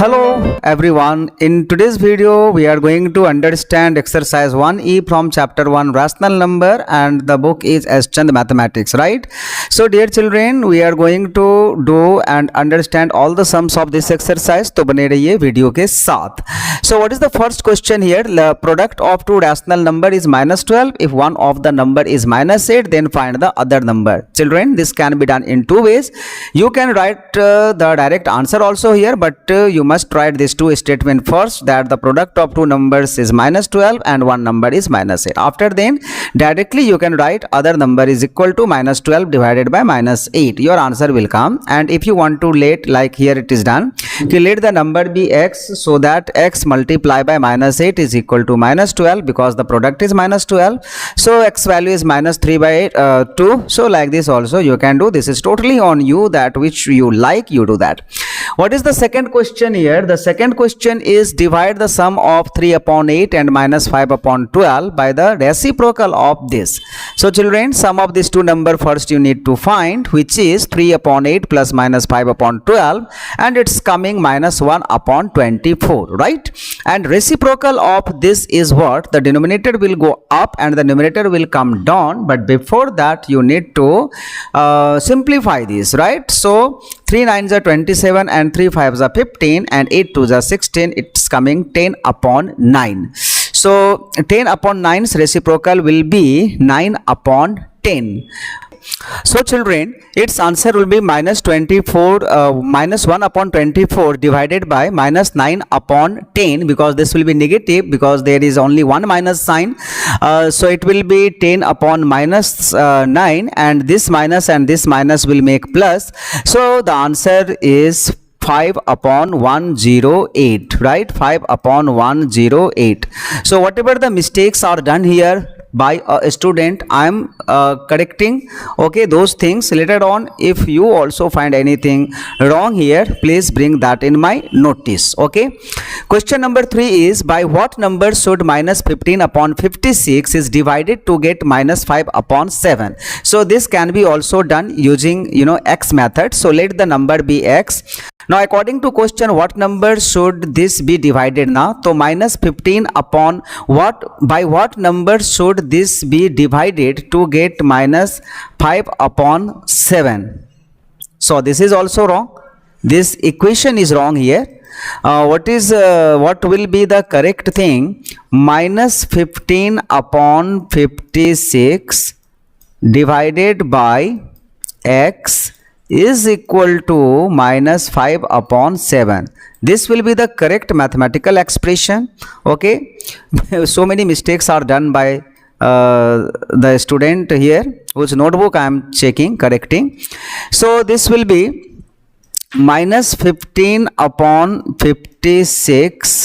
Hello everyone, in today's video we are going to understand exercise 1E from chapter 1 rational number, and the book is S. Chand Mathematics, right? So dear children, we are going to do and understand all the sums of this exercise, तो बने रहिए video के साथ. So what is the first question here? The product of two rational number is -12. If one of the number is -8, then find the other number. Children, this can be done in two ways. You can write the direct answer also here, but you must write these two statement first, that the product of two numbers is -12 and one number is -8. After then directly you can write other number is equal to -12 divided by -8. Your answer will come. And if you want to let, like here it is done, let the number be x, so that x multiply by -8 is equal to -12, because the product is -12. So x value is -3 by 2. So like this also you can do. This is totally on you, that which you like you do that. What is the second question here? The second question is divide the sum of 3 upon 8 and -5 upon 12 by the reciprocal of this. So children, sum of these two number first you need to find, which is 3 upon 8 plus -5 upon 12, and it's coming -1 upon 24, right? And reciprocal of this is what? The denominator will go up and the numerator will come down, but before that you need to simplify this, right? So 3 9s are 27 and 3 5s are 15 and 8 2s are 16. It's coming 10 upon 9. So 10 upon 9's reciprocal will be 9 upon 10. So children, its answer will be -1 upon 24 divided by -9 upon 10, because this will be negative because there is only one minus sign. So it will be 10 upon -9, and this minus will make plus. So the answer is 5 upon 108, right? 5 upon 108. So whatever the mistakes are done here by a student, I am correcting, okay, those things. Later on, if you also find anything wrong here, please bring that in my notice, okay? Question number 3 is, by what number should -15 upon 56 is divided to get -5 upon 7? So this can be also done using, x method. So let the number be x. Now according to question, what number should this be divided now? So -15 upon what, by what number should this be divided to get -5 upon 7? So this is also wrong. This equation is wrong here. What will be the correct thing? -15 upon 56 divided by x is equal to -5 upon 7. This will be the correct mathematical expression, okay? So many mistakes are done by the student here, whose notebook I am checking, correcting. So this will be -15 upon 56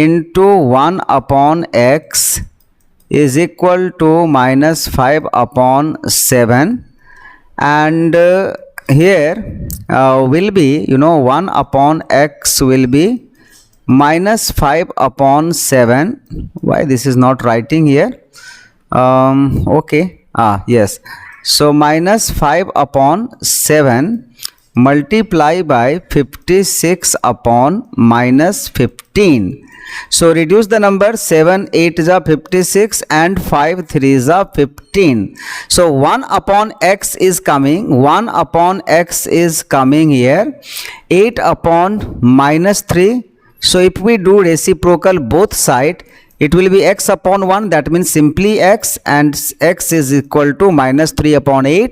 into 1 upon x is equal to -5 upon 7. And here will be, 1 upon x will be -5 upon 7. Why this is not writing here? Okay, yes. So -5 upon 7 multiply by 56 upon -15. So reduce the number. 7 8 is 56 and 5 3 is 15. So 1 upon x is coming. 1 upon x is coming here. 8 upon -3. So if we do reciprocal both side, it will be x upon 1. That means simply x, and x is equal to -3 upon 8,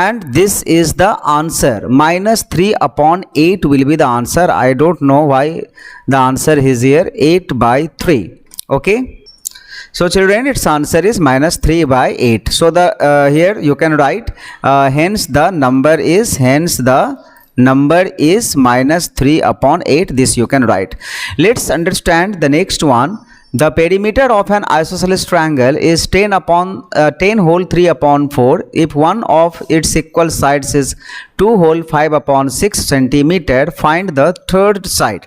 and this is the answer. -3 upon 8 will be the answer. I don't know why the answer is here 8 by 3. Okay. So children, its answer is -3 by 8. So the here you can write hence the number is -3 upon 8. This you can write. Let's understand the next one. The perimeter of an isosceles triangle is 10 whole 3 upon 4 if one of its equal sides is 2 whole 5 upon 6 centimeter. Find the third side.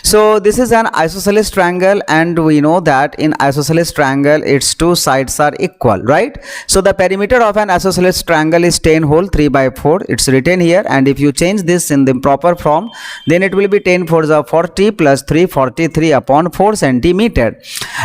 So this is an isosceles triangle, and we know that in isosceles triangle its two sides are equal, right? So the perimeter of an isosceles triangle is 10 whole 3 by 4. It's written here, and if you change this in the proper form, then it will be 10 4s are 40 plus 3 43 upon 4 centimeter.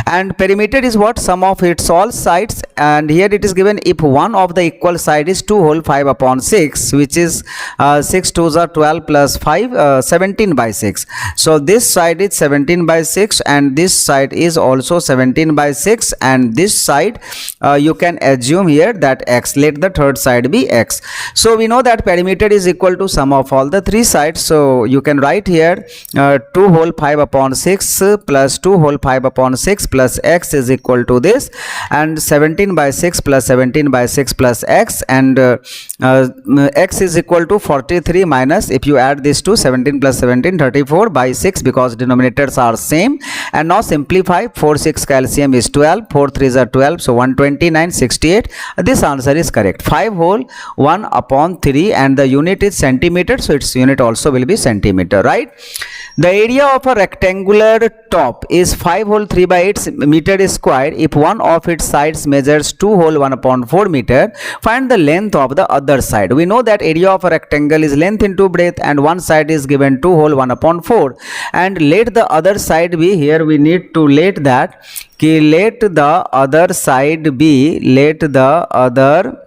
And perimeter is what? Sum of its all sides, and here it is given if one of the equal side is 2 whole 5 upon 6, which is 6 2s are 12 plus 5 17 by 6. So this side is 17 by 6, and this side is also 17 by 6, and this side you can assume here that x. Let the third side be x. So we know that perimeter is equal to sum of all the three sides, so you can write here 2 whole 5 upon 6 plus 2 whole 5 upon 6 plus x is equal to this, and 17 by 6 plus 17 by 6 plus x, and x is equal to 43 minus, if you add this to 17 plus 17 34 by 6, because denominators are same. And now simplify. 4 6 calcium is 12, 4 3s are 12, so 129 68. This answer is correct. 5 whole 1 upon 3, and the unit is centimeter, so its unit also will be centimeter, right? The area of a rectangular top is 5 whole 3 by 8 meter square. If one of its sides measures 2 whole 1 upon 4 meter, find the length of the other side. We know that area of a rectangle is length into breadth, and one side is given 2 whole 1 upon 4. And let the other side be, here we need to let that, let the other side be, let the other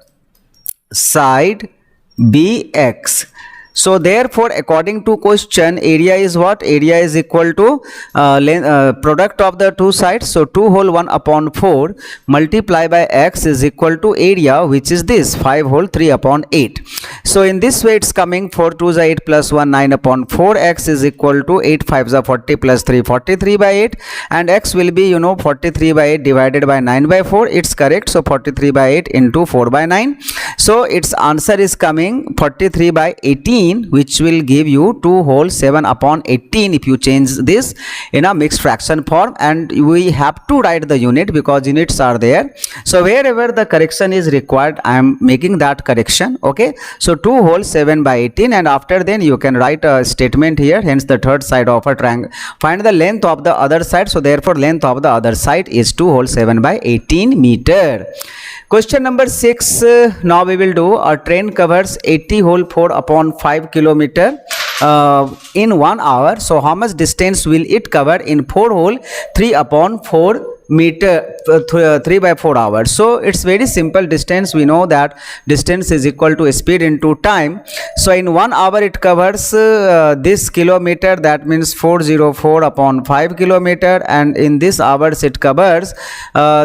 side be x. So therefore, according to question, area is what? Area is equal to product of the two sides. So 2 whole 1 upon 4 multiply by x is equal to area, which is this 5 whole 3 upon 8. So in this way it's coming 4 2s are 8 plus 1 9 upon 4. X is equal to 8 5s are 40 plus 3 43 by 8, and x will be 43 by 8 divided by 9 by 4. It's correct. So 43 by 8 into 4 by 9. So its answer is coming 43 by 18, which will give you 2 whole 7 upon 18 if you change this in a mixed fraction form. And we have to write the unit because units are there. So wherever the correction is required, I am making that correction. Okay, so 2 whole 7 by 18, and after then you can write a statement here. Hence the third side of a triangle. Find the length of the other side. So therefore length of the other side is 2 whole 7 by 18 meter. Question number 6. Now we will do a train covers 80 whole 4 upon 5 kilometer in 1 hour. So how much distance will it cover in 4 whole 3 upon 4 meter 3 by 4 hours? So it's very simple distance. We know that distance is equal to speed into time. So in 1 hour it covers this kilometer, that means 404 upon 5 kilometer, and in this hours it covers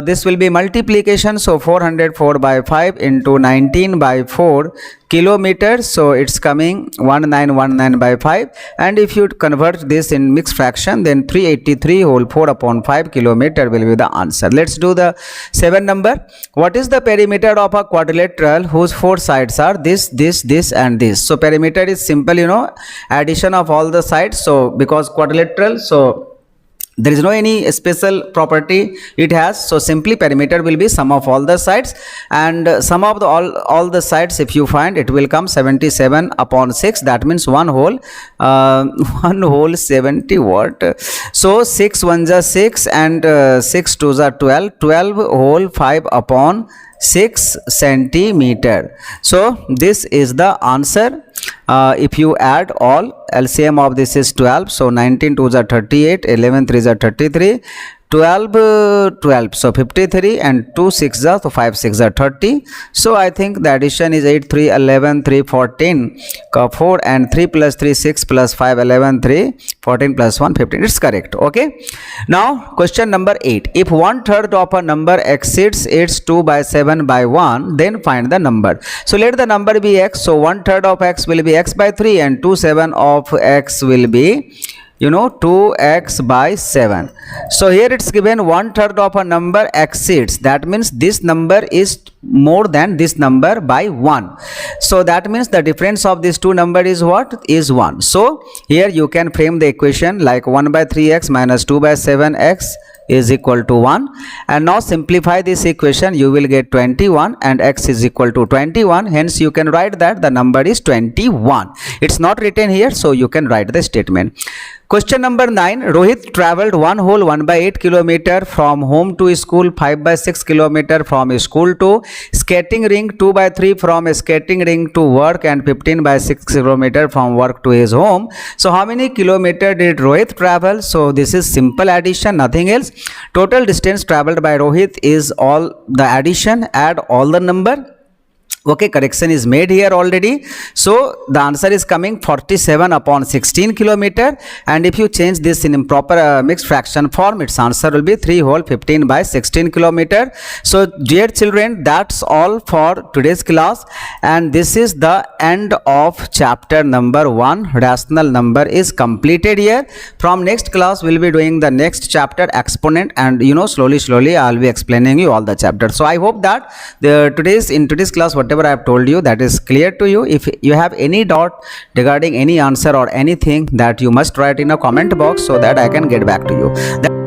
this will be multiplication. So 404 by 5 into 19 by 4 kilometers. So it's coming 1919 by 5, and if you convert this in mixed fraction, then 383 whole 4 upon 5 kilometer will be the answer. Let's do the 7 number. What is the perimeter of a quadrilateral whose 4 sides are this, this, this and this? So perimeter is simple, addition of all the sides. So because quadrilateral, so there is no any special property it has. So simply perimeter will be sum of all the sides, and sum of the all the sides, if you find, it will come 77 upon 6. That means 1 whole 70 what? So 6 1s are 6, and 6 2s are 12. 12 whole 5 upon 6 centimeter. So this is the answer. If you add all, LCM of this is 12. So 19 2s are 38, 11 3s are 33, 12 so 53, and 2 6s are, so 5 6s are 30. So I think the addition is 8 3 11 3 14 4, and 3 plus 3 6 plus 5 11 3 14 plus 1 15. It's correct. Okay, now question number 8. If 1/3 of a number exceeds its 2 by 7 by 1, then find the number. So let the number be x. So 1/3 of x will be x by 3, and 2/7 of x will be 2x by 7. So here it's given 1/3 of a number exceeds, that means this number is more than this number by 1. So that means the difference of these two number is what? Is 1. So here you can frame the equation like 1 by 3x minus 2 by 7x is equal to 1. And now simplify this equation, you will get 21 and x is equal to 21. Hence you can write that the number is 21. It's not written here, so you can write the statement. Question number 9. Rohit traveled one whole 1/8 kilometer from home to school, 5/6 kilometer from school to skating rink, 2/3 from skating rink to work, and 15/6 kilometer from work to his home. So how many kilometer did Rohit travel? So this is simple addition, nothing else. Total distance traveled by Rohit is all the addition, add all the number. Okay, correction is made here already. So the answer is coming 47 upon 16 kilometer, and if you change this in improper mixed fraction form, its answer will be 3 whole 15/16 kilometer. So dear children, that's all for today's class, and this is the end of chapter number 1. Rational number is completed here. From next class we'll be doing the next chapter, exponent, and slowly I'll be explaining you all the chapters. So I hope that in today's class whatever I have told you, that is clear to you. If you have any doubt regarding any answer or anything, that you must write in a comment box so that I can get back to you.